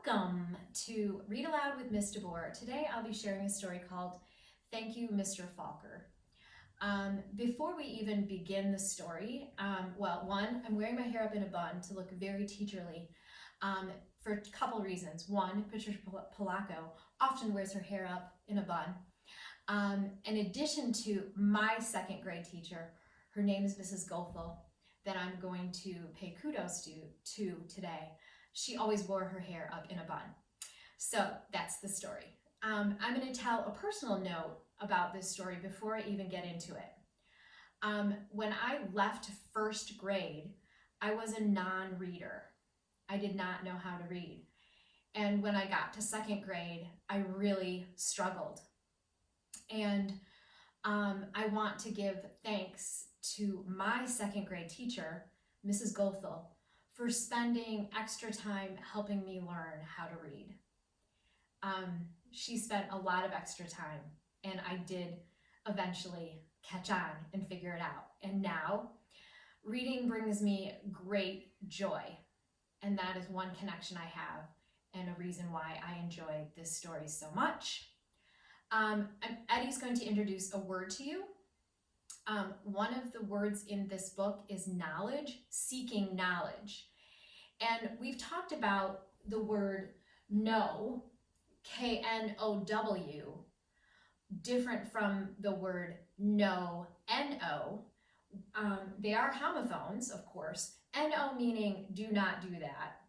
Welcome to Read Aloud with Miss DeBoer. Today I'll be sharing a story called Thank You, Mr. Falker. Before we even begin the story, one, I'm wearing my hair up in a bun to look very teacherly for a couple reasons. One, Patricia Polacco often wears her hair up in a bun. In addition to my second grade teacher, her name is Mrs. Goethel, that I'm going to pay kudos to today. She always wore her hair up in a bun. So that's the story. I'm going to tell a personal note about this story before I even get into it. When I left first grade, I was a non-reader. I did not know how to read. And when I got to second grade, I really struggled. And I want to give thanks to my second grade teacher, Mrs. Goethel, for spending extra time helping me learn how to read. She spent a lot of extra time, and I did eventually catch on and figure it out. And now, reading brings me great joy, and that is one connection I have and a reason why I enjoy this story so much. Eddie's going to introduce a word to you. One of the words in this book is knowledge, seeking knowledge. And we've talked about the word know, K-N-O-W, different from the word know, N-O. They are homophones, of course. N-O meaning do not do that.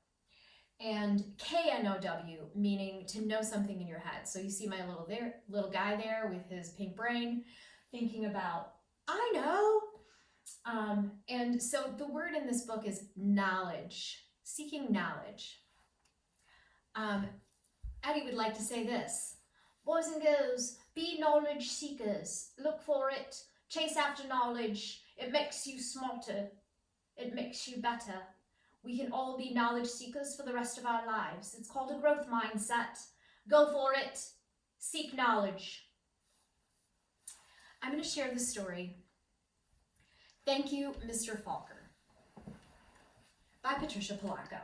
And K-N-O-W meaning to know something in your head. So you see my little guy there with his pink brain thinking about, I know. And so the word in this book is knowledge, seeking knowledge. Eddie would like to say this: boys and girls, be knowledge seekers. Look for it, chase after knowledge. It makes you smarter. It makes you better. We can all be knowledge seekers for the rest of our lives. It's called a growth mindset. Go for it. Seek knowledge. I'm going to share the story. Thank You, Mr. Falker, by Patricia Polacco.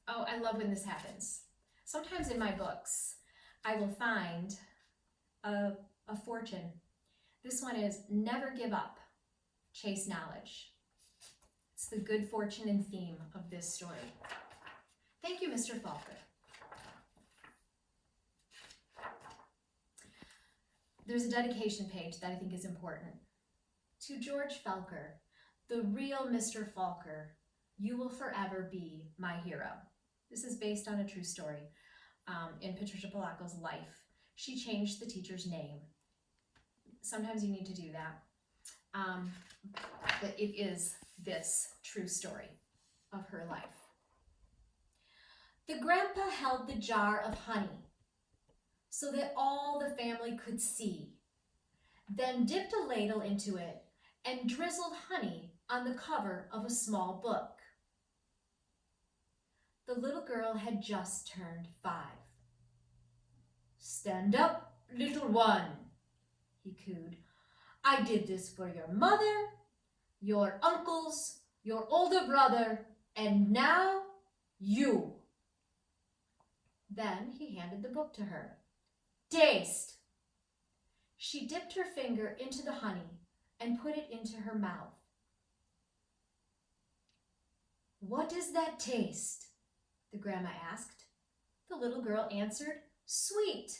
Oh, I love when this happens. Sometimes in my books, I will find a fortune. This one is never give up, chase knowledge. It's the good fortune and theme of this story. Thank you, Mr. Falker. There's a dedication page that I think is important. To George Falker, the real Mr. Falker, you will forever be my hero. This is based on a true story in Patricia Polacco's life. She changed the teacher's name. Sometimes you need to do that. But it is this true story of her life. The grandpa held the jar of honey so that all the family could see, then dipped a ladle into it and drizzled honey on the cover of a small book. The little girl had just turned 5. Stand up, little one, he cooed. I did this for your mother, your uncles, your older brother, and now you. Then he handed the book to her. Taste. She dipped her finger into the honey and put it into her mouth. What does that taste? The grandma asked. The little girl answered, sweet.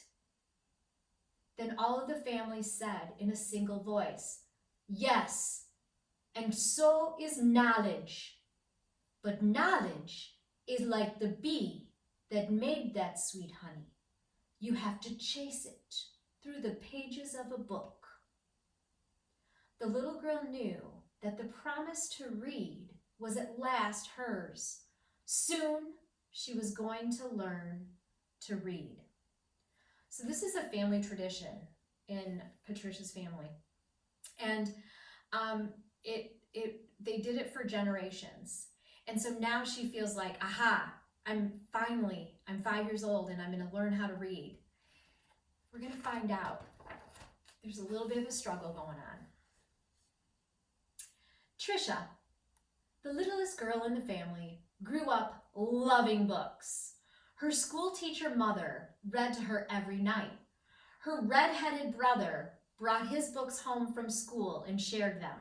Then all of the family said in a single voice, yes, and so is knowledge. But knowledge is like the bee that made that sweet honey. You have to chase it through the pages of a book. The little girl knew that the promise to read was at last hers. Soon she was going to learn to read. So this is a family tradition in Patricia's family. And they did it for generations. And so now she feels like, aha, I'm 5 years old and I'm going to learn how to read. We're going to find out. There's a little bit of a struggle going on. Tricia, the littlest oldest girl in the family grew up loving books. Her school teacher mother read to her every night. Her red-headed brother brought his books home from school and shared them.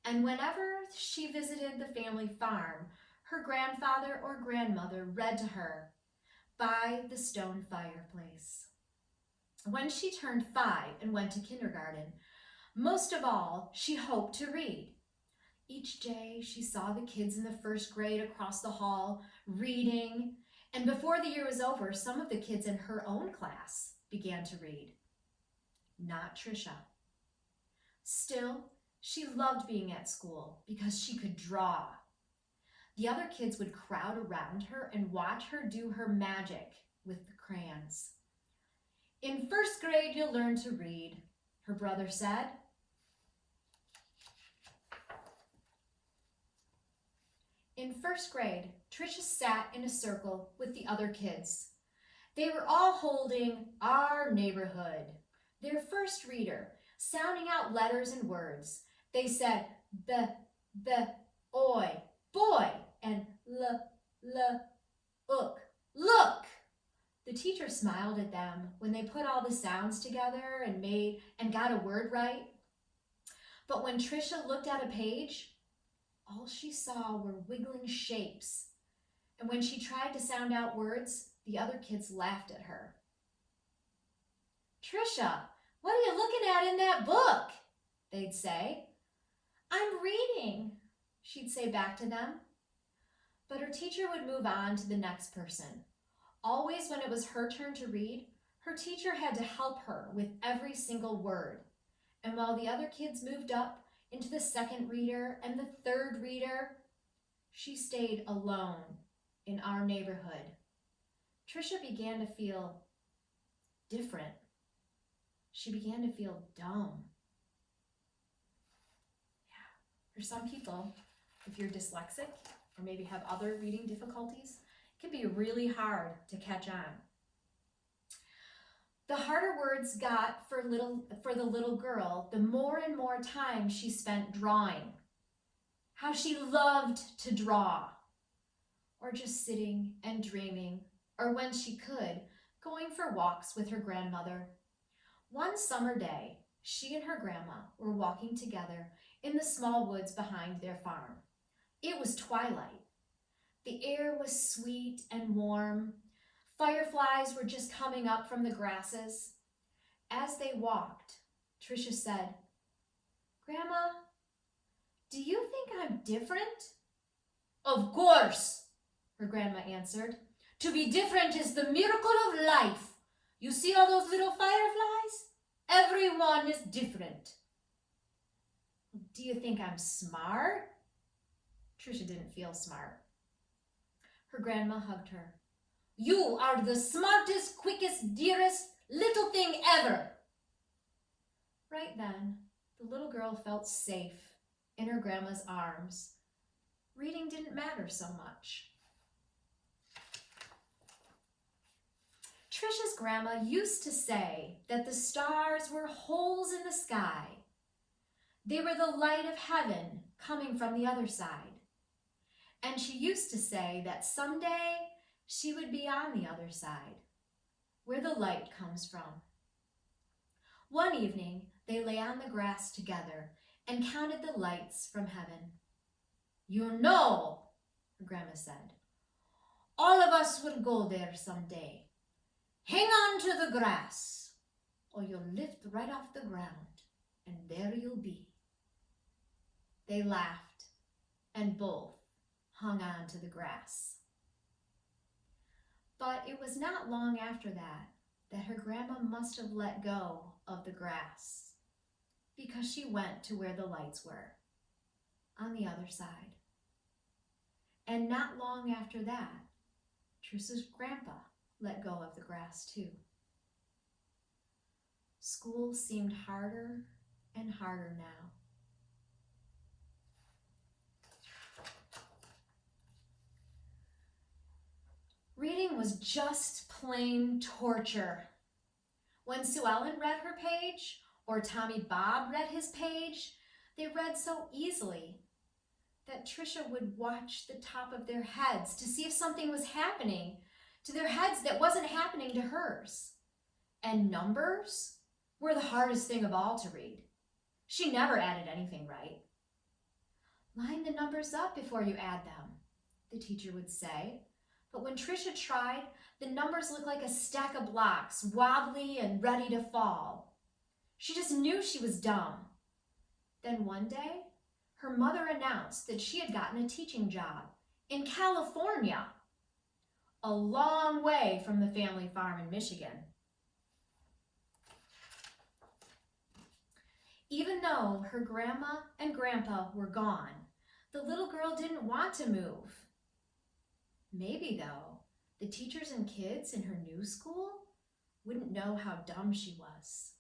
And whenever she visited the family farm, her grandfather or grandmother read to her by the stone fireplace. When she turned 5 and went to kindergarten, most of all, she hoped to read. Each day, she saw the kids in the first grade across the hall reading, and before the year was over, some of the kids in her own class began to read. Not Tricia. Still, she loved being at school because she could draw. The other kids would crowd around her and watch her do her magic with the crayons. In first grade, you'll learn to read, her brother said. In first grade, Tricia sat in a circle with the other kids. They were all holding Our Neighborhood, their first reader, sounding out letters and words. They said oi, boy, and ook, look. The teacher smiled at them when they put all the sounds together and got a word right. But when Tricia looked at a page, all she saw were wiggling shapes. And when she tried to sound out words, the other kids laughed at her. Tricia, what are you looking at in that book? They'd say. I'm reading, she'd say back to them. But her teacher would move on to the next person. Always when it was her turn to read, her teacher had to help her with every single word. And while the other kids moved up into the second reader and the third reader, she stayed alone in Our Neighborhood. Tricia began to feel different. She began to feel dumb. Yeah, for some people, if you're dyslexic or maybe have other reading difficulties, it can be really hard to catch on. The harder words got for the little girl, the more and more time she spent drawing. How she loved to draw, or just sitting and dreaming, or when she could, going for walks with her grandmother. One summer day, she and her grandma were walking together in the small woods behind their farm. It was twilight. The air was sweet and warm. Fireflies were just coming up from the grasses. As they walked, Tricia said, Grandma, do you think I'm different? Of course, her grandma answered. To be different is the miracle of life. You see all those little fireflies? Everyone is different. Do you think I'm smart? Tricia didn't feel smart. Her grandma hugged her. You are the smartest, quickest, dearest little thing ever. Right then, the little girl felt safe in her grandma's arms. Reading didn't matter so much. Tricia's grandma used to say that the stars were holes in the sky. They were the light of heaven coming from the other side. And she used to say that someday she would be on the other side, where the light comes from. One evening, they lay on the grass together and counted the lights from heaven. You know, her grandma said, all of us will go there someday. Hang on to the grass, or you'll lift right off the ground, and there you'll be. They laughed, and both hung on to the grass. But it was not long after that her grandma must have let go of the grass, because she went to where the lights were, on the other side. And not long after that, Tricia's grandpa let go of the grass too. School seemed harder and harder now. Reading was just plain torture. When Sue Ellen read her page, or Tommy Bob read his page, they read so easily. that Tricia would watch the top of their heads to see if something was happening to their heads that wasn't happening to hers. And numbers were the hardest thing of all to read. She never added anything right. Line the numbers up before you add them, the teacher would say. But when Tricia tried, the numbers looked like a stack of blocks, wobbly and ready to fall. She just knew she was dumb. Then one day, her mother announced that she had gotten a teaching job in California, a long way from the family farm in Michigan. Even though her grandma and grandpa were gone, the little girl didn't want to move. Maybe, though, the teachers and kids in her new school wouldn't know how dumb she was.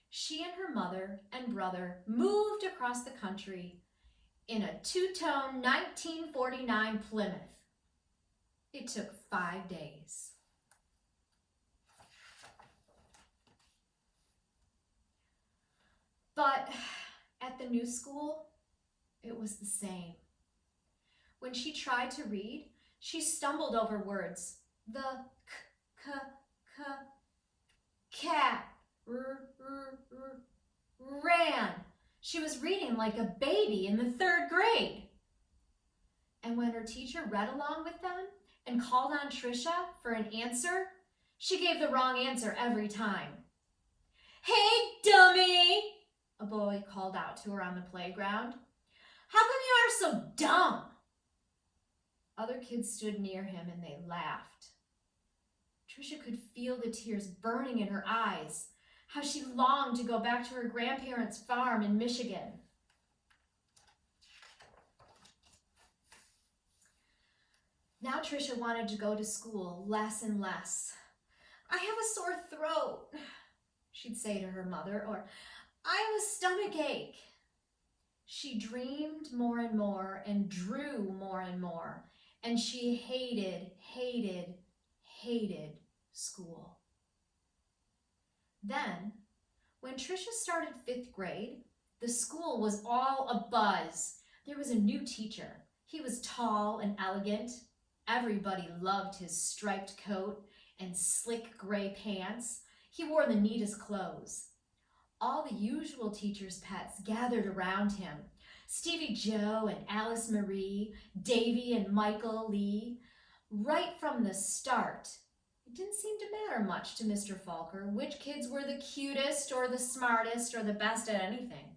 She and her mother and brother moved across the country in a two-tone 1949 Plymouth. It took 5 days. But at the new school, it was the same. When she tried to read, she stumbled over words. The cat ran. She was reading like a baby in the 3rd grade. And when her teacher read along with them and called on Tricia for an answer, she gave the wrong answer every time. "Hey, dummy," a boy called out to her on the playground. "How come you are so dumb?" Other kids stood near him and they laughed. Tricia could feel the tears burning in her eyes, how she longed to go back to her grandparents' farm in Michigan. Now Tricia wanted to go to school less and less. "I have a sore throat," she'd say to her mother, or "I have a stomach ache." She dreamed more and more and drew more and more, and she hated school. Then, when Tricia started 5th grade, the school was all abuzz. There was a new teacher. He was tall and elegant. Everybody loved his striped coat and slick gray pants. He wore the neatest clothes. All the usual teachers' pets gathered around him. Stevie Joe and Alice Marie, Davy and Michael Lee. Right from the start, it didn't seem to matter much to Mr. Falker which kids were the cutest or the smartest or the best at anything.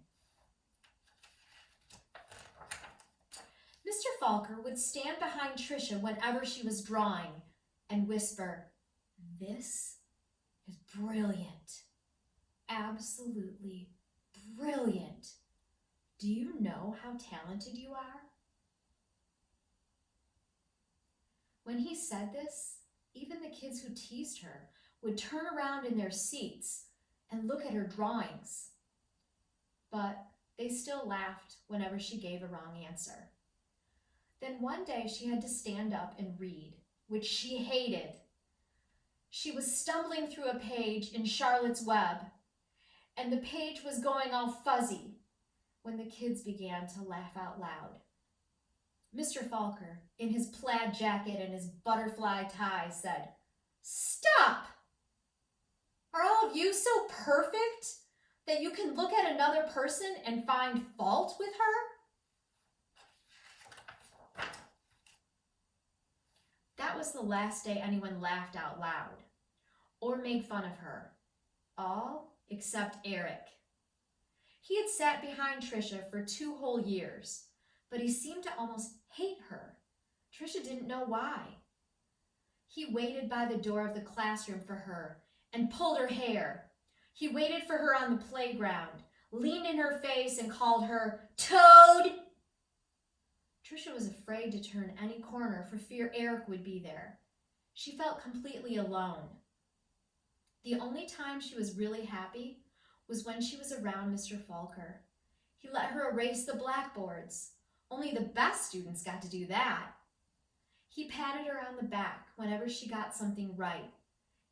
Mr. Falker would stand behind Tricia whenever she was drawing and whisper, "This is brilliant. Absolutely brilliant. Do you know how talented you are?" When he said this, even the kids who teased her would turn around in their seats and look at her drawings. But they still laughed whenever she gave a wrong answer. Then one day she had to stand up and read, which she hated. She was stumbling through a page in Charlotte's Web, and the page was going all fuzzy when the kids began to laugh out loud. Mr. Falker, in his plaid jacket and his butterfly tie, said, "Stop! Are all of you so perfect that you can look at another person and find fault with her?" That was the last day anyone laughed out loud or made fun of her, all except Eric. He had sat behind Tricia for 2 whole years, but he seemed to almost hate her. Tricia didn't know why. He waited by the door of the classroom for her and pulled her hair. He waited for her on the playground, leaned in her face and called her Toad. Tricia was afraid to turn any corner for fear Eric would be there. She felt completely alone. The only time she was really happy was when she was around Mr. Falker. He let her erase the blackboards. Only the best students got to do that. He patted her on the back whenever she got something right,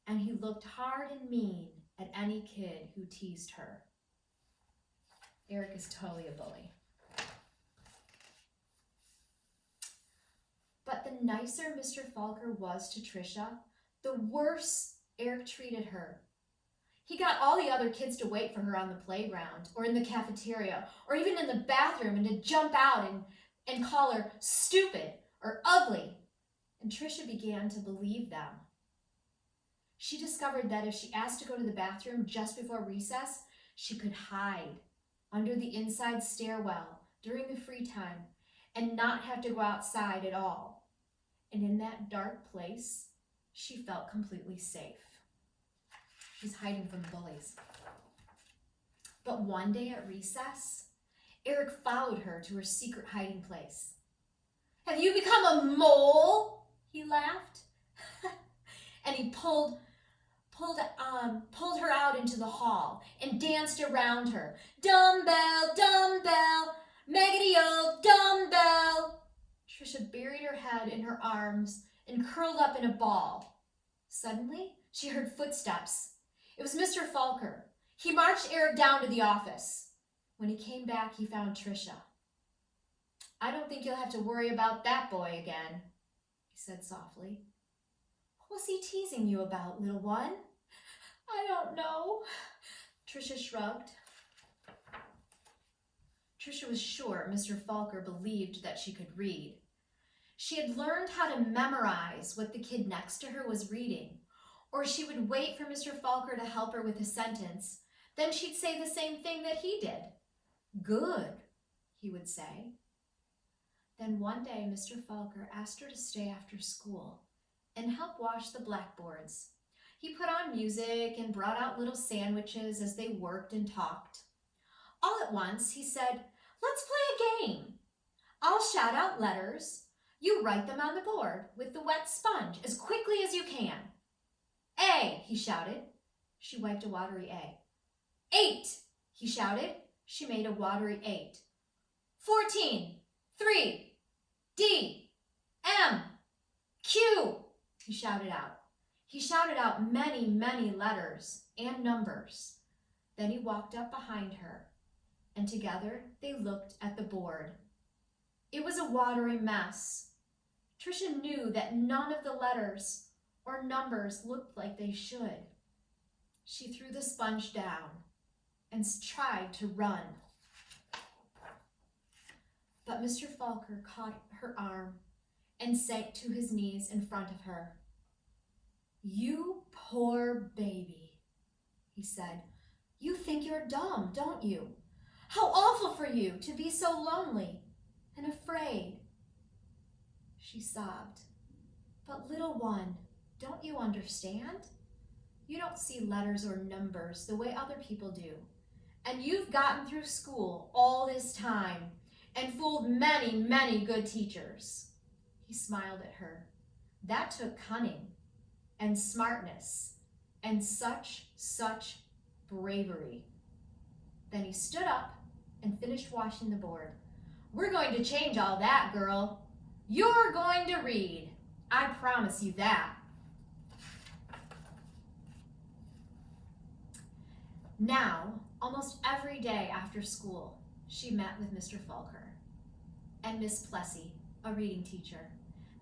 and he looked hard and mean at any kid who teased her. Eric is totally a bully. the nicer Mr. Falker was to Tricia, the worse Eric treated her. He got all the other kids to wait for her on the playground or in the cafeteria or even in the bathroom and to jump out and call her stupid or ugly. And Tricia began to believe them. She discovered that if she asked to go to the bathroom just before recess, she could hide under the inside stairwell during the free time and not have to go outside at all. And in that dark place, she felt completely safe. She's hiding from the bullies. But one day at recess, Eric followed her to her secret hiding place. "Have you become a mole?" he laughed. And he pulled her out into the hall and danced around her. "Dumbbell, dumbbell, Meggity old dumbbell." Tricia buried her head in her arms and curled up in a ball. Suddenly, she heard footsteps. It was Mr. Falker. He marched Eric down to the office. When he came back, he found Tricia. "I don't think you'll have to worry about that boy again," he said softly. "What was he teasing you about, little one?" "I don't know," Tricia shrugged. Tricia was sure Mr. Falker believed that she could read. She had learned how to memorize what the kid next to her was reading, or she would wait for Mr. Falker to help her with a sentence. Then she'd say the same thing that he did. "Good," he would say. Then one day, Mr. Falker asked her to stay after school and help wash the blackboards. He put on music and brought out little sandwiches as they worked and talked. All at once, he said, "Let's play a game. I'll shout out letters. You write them on the board with the wet sponge as quickly as you can." "A," he shouted. She wiped a watery A. "8," he shouted. She made a watery 8. 14, 3, D, M, Q, he shouted out. He shouted out many, many letters and numbers. Then he walked up behind her, and together they looked at the board. It was a watery mess. Tricia knew that none of the letters or numbers looked like they should. She threw the sponge down and tried to run. But Mr. Falker caught her arm and sank to his knees in front of her. "You poor baby," he said. "You think you're dumb, don't you? How awful for you to be so lonely and afraid." She sobbed. "But little one, don't you understand? You don't see letters or numbers the way other people do. And you've gotten through school all this time and fooled many, many good teachers." He smiled at her. That took cunning and smartness and such bravery. Then he stood up and finished washing the board. "We're going to change all that, girl. You're going to read. I promise you that." Now, almost every day after school, she met with Mr. Falker and Miss Plessy, a reading teacher.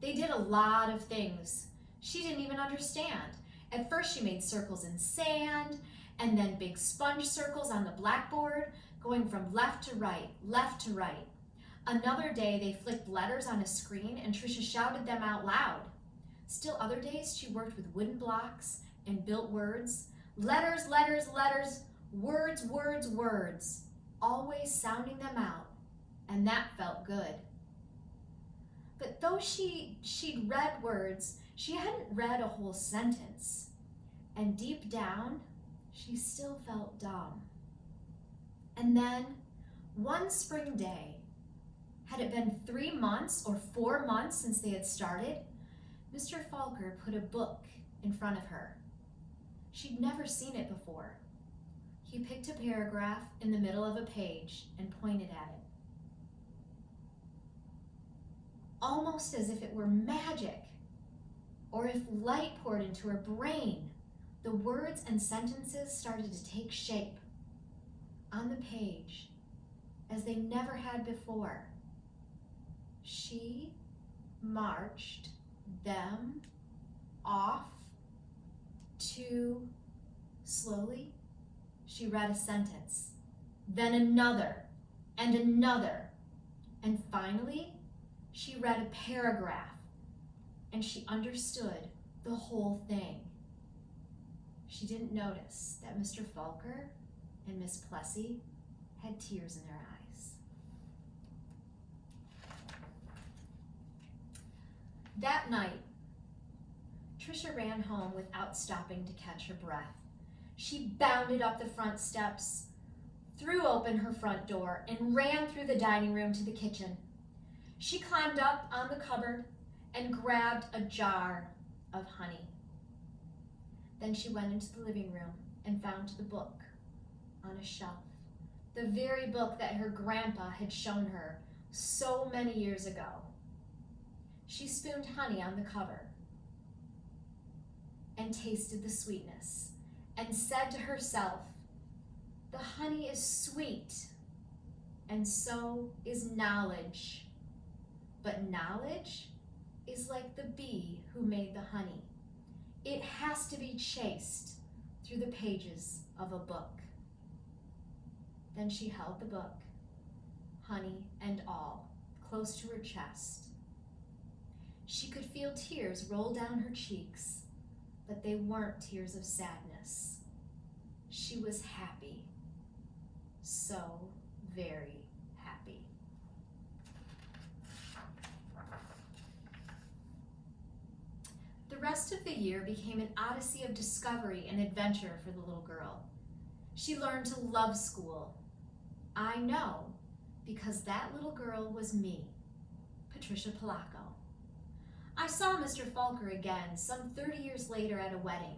They did a lot of things she didn't even understand. At first, she made circles in sand, and then big sponge circles on the blackboard, going from left to right, left to right. Another day, they flicked letters on a screen, and Tricia shouted them out loud. Still other days, she worked with wooden blocks and built words. Letters, letters, letters, words, words, words, always sounding them out, and that felt good. But though she'd read words, she hadn't read a whole sentence, and deep down, she still felt dumb. And then, one spring day, had it been 3 months or 4 months since they had started, Mr. Falker put a book in front of her. She'd never seen it before. He picked a paragraph in the middle of a page and pointed at it. Almost as if it were magic, or if light poured into her brain, the words and sentences started to take shape on the page as they never had before. She marched them off to... Slowly, she read a sentence, then another, and another, and finally, she read a paragraph, and she understood the whole thing. She didn't notice that Mr. Falker and Miss Plessy had tears in their eyes. That night, Tricia ran home without stopping to catch her breath. She bounded up the front steps, threw open her front door, and ran through the dining room to the kitchen. She climbed up on the cupboard and grabbed a jar of honey. Then she went into the living room and found the book on a shelf, the very book that her grandpa had shown her so many years ago. She spooned honey on the cover and tasted the sweetness and said to herself, "The honey is sweet, and so is knowledge. But knowledge is like the bee who made the honey. It has to be chased through the pages of a book." Then she held the book, honey and all, close to her chest. She could feel tears roll down her cheeks, but they weren't tears of sadness. She was happy, so very happy. The rest of the year became an odyssey of discovery and adventure for the little girl. She learned to love school. I know, because that little girl was me, Patricia Polacco. I saw Mr. Falker again some 30 years later at a wedding.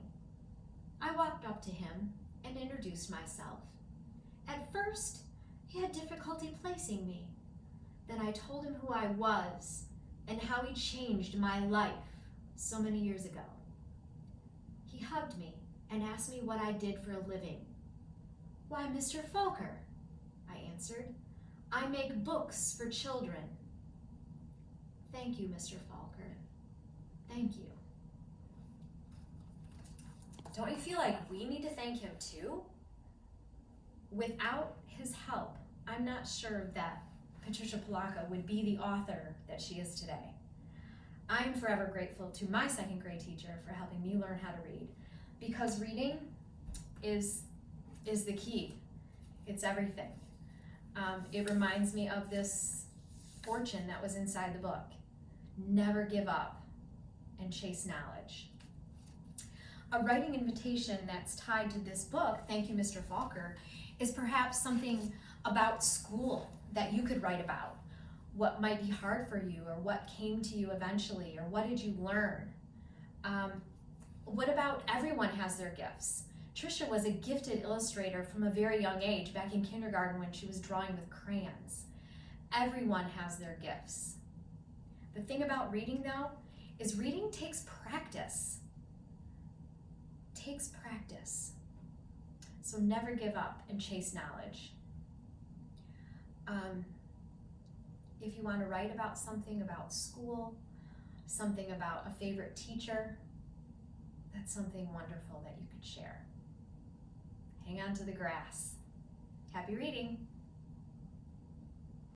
I walked up to him and introduced myself. At first, he had difficulty placing me. Then I told him who I was and how he changed my life so many years ago. He hugged me and asked me what I did for a living. "Why, Mr. Falker," I answered, "I make books for children." "Thank you, Mr. Falker. Thank you." Don't you feel like we need to thank him too? Without his help, I'm not sure that Patricia Polacco would be the author that she is today. I'm forever grateful to my second grade teacher for helping me learn how to read, because reading is the key. It's everything. It reminds me of this fortune that was inside the book. Never give up and chase knowledge. A writing invitation that's tied to this book, Thank You, Mr. Falker, is perhaps something about school that you could write about. What might be hard for you, or what came to you eventually, or what did you learn? What about everyone has their gifts? Tricia was a gifted illustrator from a very young age, back in kindergarten when she was drawing with crayons. Everyone has their gifts. The thing about reading, though, is reading takes practice. Takes practice. So never give up and chase knowledge. If you want to write about something about school, something about a favorite teacher, that's something wonderful that you could share. Hang on to the grass. Happy reading.